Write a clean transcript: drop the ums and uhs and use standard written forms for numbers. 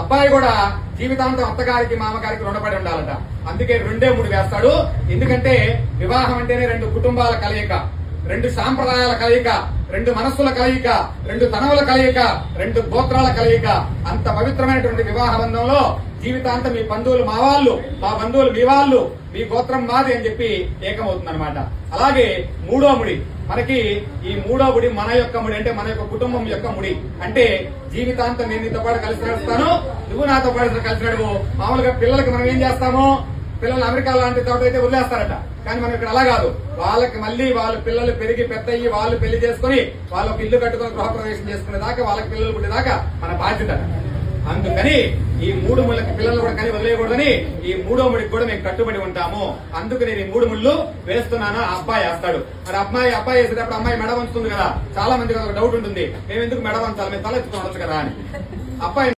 అబ్బాయి కూడా జీవితాంతం అత్తగారికి మామగారికి రుణపడి ఉండాలట. అందుకే 2 వేస్తాడు. ఎందుకంటే వివాహం అంటేనే 2 కుటుంబాల కలయిక, 2 సాంప్రదాయాల కలయిక, 2 మనస్సుల కలయిక, 2 తనవుల కలయిక, 2 గోత్రాల కలయిక. అంత పవిత్రమైనటువంటి వివాహ బంధంలో జీవితాంతం మీ బంధువులు మా వాళ్ళు, మా బంధువులు మీ వాళ్ళు, మీ గోత్రం మాది అని చెప్పి ఏకమవుతుందన్నమాట. అలాగే 3వ ముడి, మనకి ఈ 3వ ముడి మన యొక్క ముడి, అంటే మన యొక్క కుటుంబం యొక్క ముడి. అంటే జీవితాంతం నేను నీతో పాటు కలిసి నడుస్తాను, నువ్వు నాతో పాటు కలిసి నడువు. మామూలుగా పిల్లలకి మనం ఏం చేస్తాము, పిల్లలు అమెరికా లాంటి చోట అయితే వదిలేస్తారట. కానీ మనం ఇక్కడ అలా కాదు. వాళ్ళకి మళ్ళీ వాళ్ళ పిల్లలు పెరిగి పెద్దయ్యి వాళ్ళు పెళ్లి చేసుకుని వాళ్ళకి ఇల్లు కట్టుకుని గృహప్రవేశం చేసుకునే దాకా, వాళ్ళకి పిల్లలు పుట్టేదాకా మన బాధ్యత. అందుకని ఈ 3 ముళ్ళకి పిల్లలు కూడా కానీ వదిలేయకూడదని ఈ 3వ ముడికి కూడా మేము కట్టుబడి ఉంటాము. అందుకు నేను ఈ 3 ముళ్ళు వేస్తున్నాను. అబ్బాయి వేస్తాడు. మరి అబ్బాయి వేసేటప్పుడు అమ్మాయి మెడ వంచుతుంది కదా. చాలా మందికి ఒక డౌట్ ఉంటుంది, మేము ఎందుకు మెడ వంచాలి, మేము తల ఎత్తుకుని ఉండొచ్చు కదా అని. అబ్బాయి